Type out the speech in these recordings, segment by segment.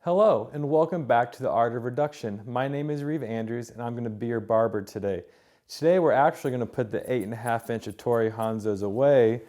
Hello, and welcome back to the Art of Reduction. My name is Reeve Andrews, and I'm going to be your barber today. Today, we're actually going to put the 8.5-inch Hattori Hanzos away,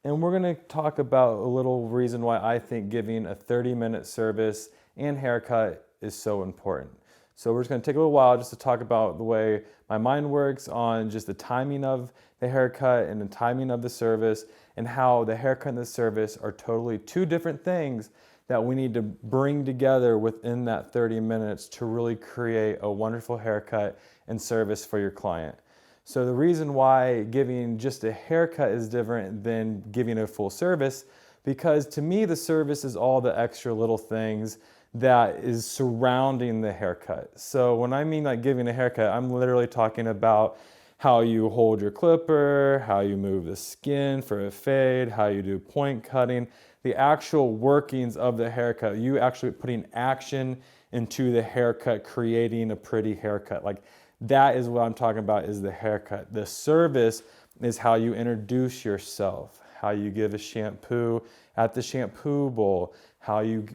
and we're going to talk about a little reason why I think giving a 30-minute service and haircut is so important. So we're just going to take a little while just to talk about the way my mind works on just the timing of the haircut and the timing of the service, and how the haircut and the service are totally two different things that we need to bring together within that 30 minutes to really create a wonderful haircut and service for your client. So the reason why giving just a haircut is different than giving a full service, because to me the service is all the extra little things that is surrounding the haircut. So when I mean like giving a haircut, I'm literally talking about how you hold your clipper, how you move the skin for a fade, how you do point cutting, the actual workings of the haircut, you actually putting action into the haircut, creating a pretty haircut. Like that is what I'm talking about, is the haircut. The service is how you introduce yourself, how you give a shampoo at the shampoo bowl, how you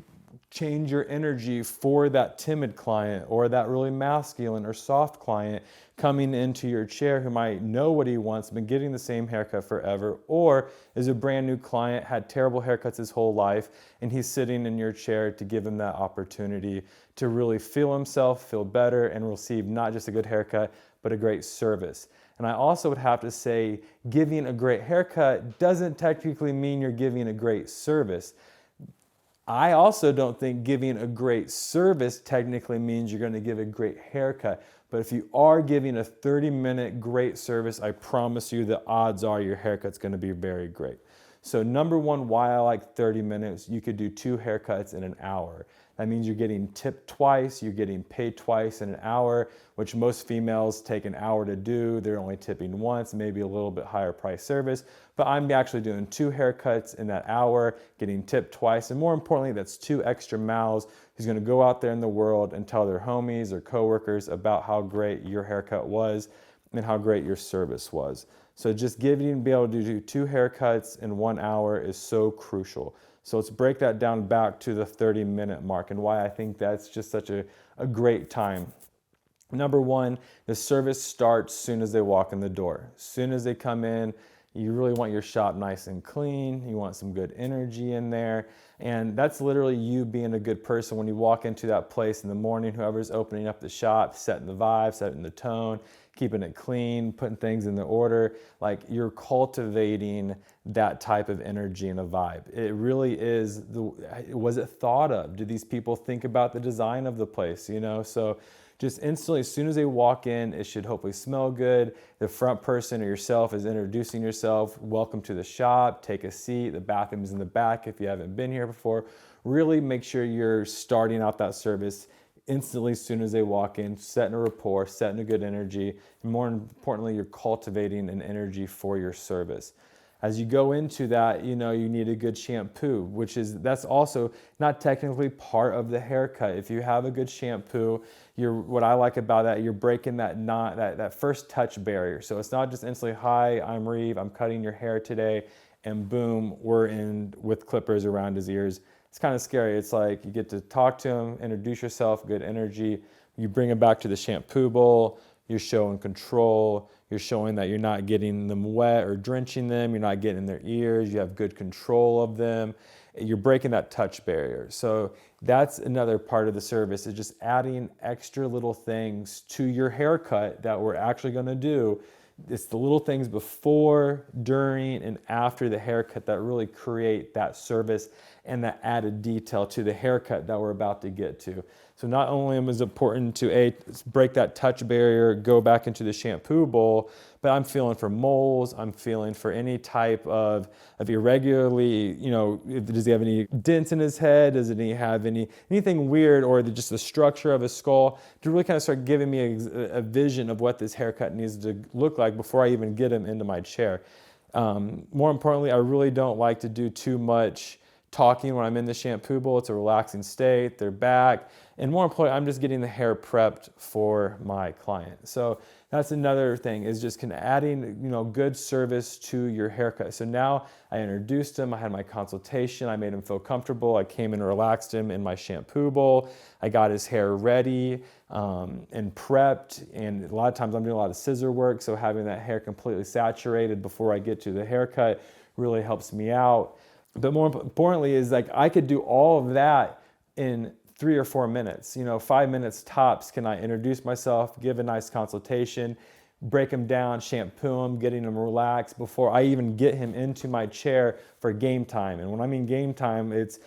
change your energy for that timid client or that really masculine or soft client coming into your chair who might know what he wants, been getting the same haircut forever, or is a brand new client, had terrible haircuts his whole life, and he's sitting in your chair to give him that opportunity to really feel himself, feel better, and receive not just a good haircut, but a great service. And I also would have to say, giving a great haircut doesn't technically mean you're giving a great service. I also don't think giving a great service technically means you're going to give a great haircut. But if you are giving a 30-minute great service, I promise you the odds are your haircut's going to be very great. So number one, why I like 30 minutes, you could do 2 haircuts in an hour. That means you're getting tipped twice, you're getting paid twice in an hour, which most females take an hour to do. They're only tipping once, maybe a little bit higher price service. But I'm actually doing 2 haircuts in that hour, getting tipped twice. And more importantly, that's 2 extra mouths who's gonna go out there in the world and tell their homies or coworkers about how great your haircut was and how great your service was. So just be able to do 2 haircuts in 1 hour is so crucial. So let's break that down back to the 30-minute mark and why I think that's just such a great time. Number one, the service starts soon as they walk in the door. As soon as they come in, you really want your shop nice and clean. You want some good energy in there. And that's literally you being a good person when you walk into that place in the morning, whoever's opening up the shop, setting the vibe, setting the tone, keeping it clean, putting things in the order. Like you're cultivating that type of energy and a vibe. It really is, was it thought of? Did these people think about the design of the place, you know? So just instantly, as soon as they walk in, it should hopefully smell good. The front person or yourself is introducing yourself. Welcome to the shop, take a seat. The bathroom is in the back if you haven't been here before. Really make sure you're starting out that service instantly as soon as they walk in, setting a rapport, setting a good energy, and more importantly, you're cultivating an energy for your service. As you go into that, you know, you need a good shampoo, that's also not technically part of the haircut. If you have a good shampoo, what I like about that, you're breaking that first touch barrier. So it's not just instantly, hi, I'm Reeve, I'm cutting your hair today, and boom, we're in with clippers around his ears. It's kind of scary. It's like you get to talk to him, introduce yourself, good energy. You bring him back to the shampoo bowl. You're showing control. You're showing that you're not getting them wet or drenching them. You're not getting in their ears. You have good control of them. You're breaking that touch barrier. So that's another part of the service, is just adding extra little things to your haircut that we're actually going to do. It's the little things before, during, and after the haircut that really create that service and that added detail to the haircut that we're about to get to. So not only is it important to break that touch barrier, go back into the shampoo bowl, but I'm feeling for moles, I'm feeling for any type of irregularly, you know, does he have any dents in his head? Does he have anything weird, or just the structure of his skull, to really kind of start giving me a vision of what this haircut needs to look like before I even get him into my chair. More importantly, I really don't like to do too much talking when I'm in the shampoo bowl. It's a relaxing state. They're back. And more importantly, I'm just getting the hair prepped for my client. So that's another thing, is just adding, good service to your haircut. So now I introduced him, I had my consultation, I made him feel comfortable, I came and relaxed him in my shampoo bowl, I got his hair ready and prepped, and a lot of times I'm doing a lot of scissor work, so having that hair completely saturated before I get to the haircut really helps me out. But more importantly is I could do all of that in 3 or 4 minutes, 5 minutes tops. Can I introduce myself, give a nice consultation, break him down, shampoo him, getting him relaxed before I even get him into my chair for game time. And when I mean game time, it's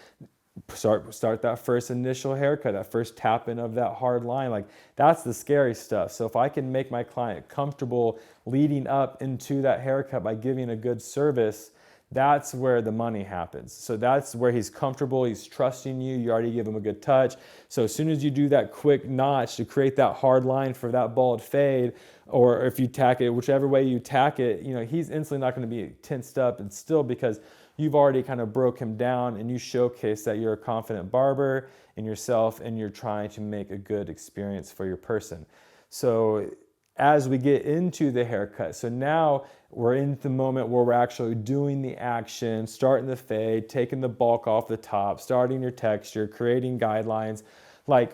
start that first initial haircut, that first tap in of that hard line. That's the scary stuff. So if I can make my client comfortable leading up into that haircut by giving a good service, that's where the money happens. So that's where he's comfortable, he's trusting you, you already give him a good touch. So as soon as you do that quick notch to create that hard line for that bald fade, or if you tack it, whichever way you tack it, he's instantly not going to be tensed up and still, because you've already kind of broke him down and you showcase that you're a confident barber in yourself and you're trying to make a good experience for your person. So as we get into the haircut, so now we're in the moment where we're actually doing the action, starting the fade, taking the bulk off the top, starting your texture, creating guidelines.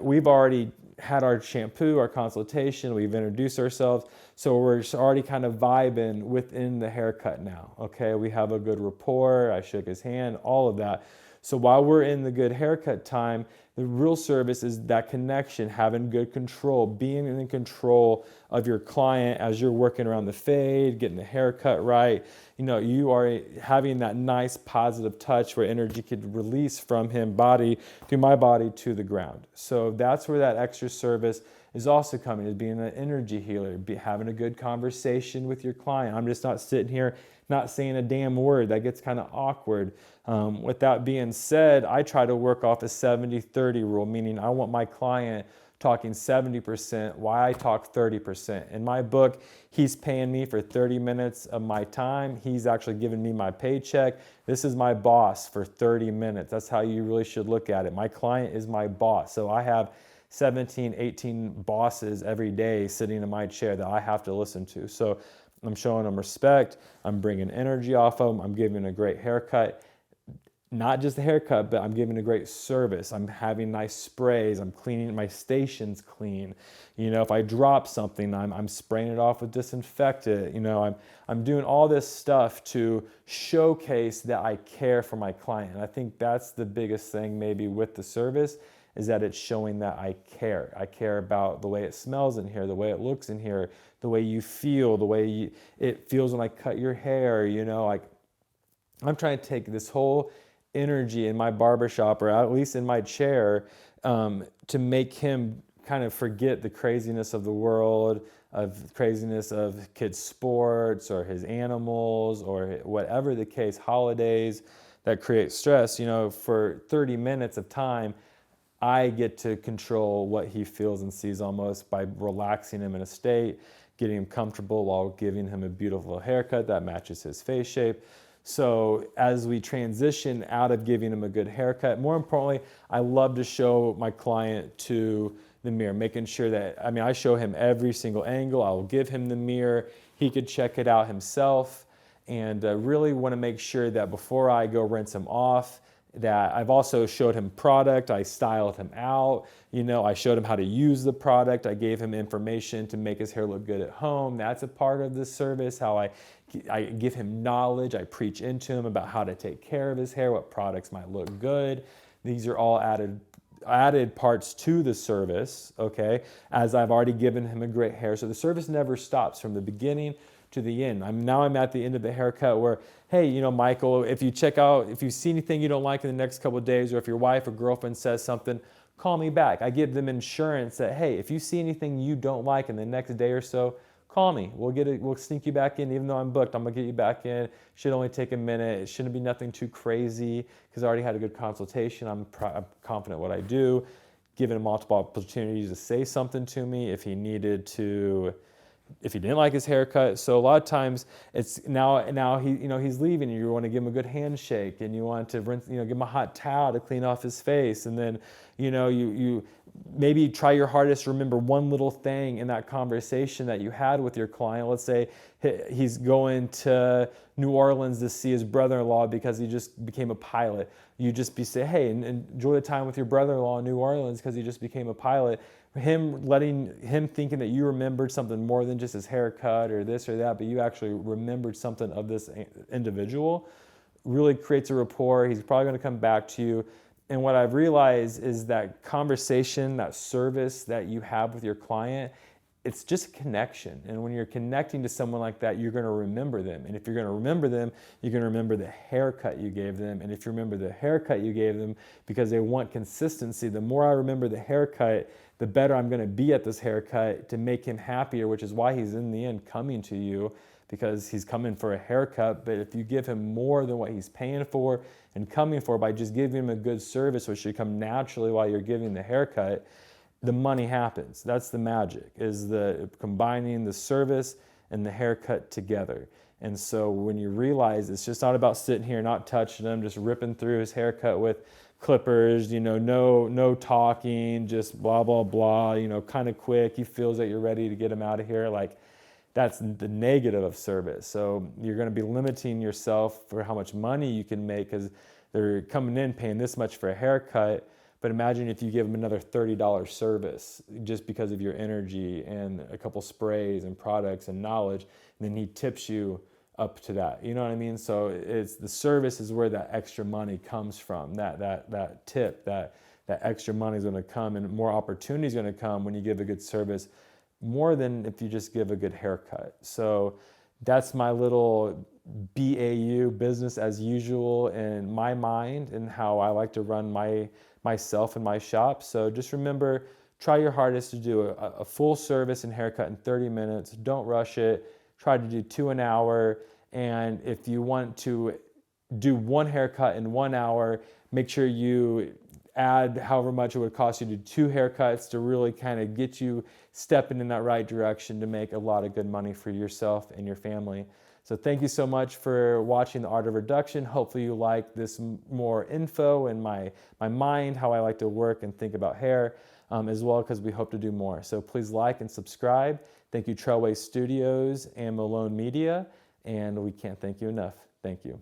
We've already had our shampoo, our consultation, we've introduced ourselves, so we're already kind of vibing within the haircut now, okay? We have a good rapport, I shook his hand, all of that. So while we're in the good haircut time, the real service is that connection, having good control, being in control of your client as you're working around the fade, getting the haircut right. You are having that nice positive touch where energy could release from him body through my body to the ground. So that's where that extra service is also coming, is being an energy healer, having a good conversation with your client. I'm just not sitting here not saying a damn word. That gets kind of awkward. With that being said, I try to work off a 70-30 rule, meaning I want my client talking 70%, why I talk 30%. In my book, he's paying me for 30 minutes of my time. He's actually giving me my paycheck. This is my boss for 30 minutes. That's how you really should look at it. My client is my boss. So I have 17, 18 bosses every day sitting in my chair that I have to listen to. So I'm showing them respect. I'm bringing energy off of them. I'm giving a great haircut. Not just the haircut, but I'm giving a great service. I'm having nice sprays. I'm cleaning my stations clean. If I drop something, I'm spraying it off with disinfectant. I'm doing all this stuff to showcase that I care for my client. And I think that's the biggest thing maybe with the service, is that it's showing that I care. I care about the way it smells in here, the way it looks in here, the way you feel, the way it feels when I cut your hair. I'm trying to take this whole energy in my barbershop, or at least in my chair, to make him kind of forget the craziness of the world, of craziness of kids' sports or his animals or whatever the case, holidays that create stress. For 30 minutes of time, I get to control what he feels and sees, almost by relaxing him in a state, getting him comfortable while giving him a beautiful haircut that matches his face shape. So as we transition out of giving him a good haircut, more importantly, I love to show my client to the mirror, making sure that, I show him every single angle. I will give him the mirror. He could check it out himself, and really want to make sure that before I go rinse him off, that I've also showed him product. I styled him out. I showed him how to use the product. I gave him information to make his hair look good at home. That's a part of the service, how I give him knowledge. I preach into him about how to take care of his hair, what products might look good. These are all added parts to the service, okay, as I've already given him a great hair. So the service never stops from the beginning to the end. I'm at the end of the haircut where, hey, Michael, if you see anything you don't like in the next couple of days, or if your wife or girlfriend says something, call me back. I give them insurance that, hey, if you see anything you don't like in the next day or so, call me. We'll sneak you back in. Even though I'm booked, I'm gonna get you back in. Should only take a minute. It shouldn't be nothing too crazy, because I already had a good consultation. I'm confident what I do. Given him multiple opportunities to say something to me if he needed to if he didn't like his haircut. So a lot of times it's now he, he's leaving, and you want to give him a good handshake, and you want to rinse, give him a hot towel to clean off his face. And then, you maybe try your hardest to remember one little thing in that conversation that you had with your client. Let's say he's going to New Orleans to see his brother-in-law because he just became a pilot. You just say, hey, and enjoy the time with your brother-in-law in New Orleans because he just became a pilot. Him thinking that you remembered something more than just his haircut or this or that, but you actually remembered something of this individual, really creates a rapport. He's probably going to come back to you. And what I've realized is that conversation, that service that you have with your client, it's just a connection. And when you're connecting to someone like that, you're going to remember them. And if you're going to remember them, you're going to remember the haircut you gave them. And if you remember the haircut you gave them because they want consistency, the more I remember the haircut, the better I'm going to be at this haircut to make him happier, which is why he's in the end coming to you, because he's coming for a haircut. But if you give him more than what he's paying for and coming for by just giving him a good service, which should come naturally while you're giving the haircut, the money happens. That's the magic, is the combining the service and the haircut together. And so when you realize it's just not about sitting here, not touching him, just ripping through his haircut with clippers, no talking, just blah, blah, blah, kind of quick. He feels that you're ready to get him out of here. Like, that's the negative of service. So you're going to be limiting yourself for how much money you can make because they're coming in paying this much for a haircut. But imagine if you give them another $30 service just because of your energy and a couple sprays and products and knowledge, and then he tips you up to that. You know what I mean? So it's the service is where that extra money comes from. That tip, that extra money is going to come, and more opportunity is going to come when you give a good service, more than if you just give a good haircut. So that's my little BAU, business as usual, in my mind and how I like to run myself and my shop. So just remember, try your hardest to do a full service and haircut in 30 minutes. Don't rush it. Try to do 2 an hour. And if you want to do one haircut in 1 hour, make sure you add however much it would cost you to do 2 haircuts to really kind of get you stepping in that right direction to make a lot of good money for yourself and your family. So thank you so much for watching The Art of Reduction. Hopefully you like this more info and my mind, how I like to work and think about hair as well, because we hope to do more. So please like and subscribe. Thank you, Trailway Studios and Malone Media, and we can't thank you enough. Thank you.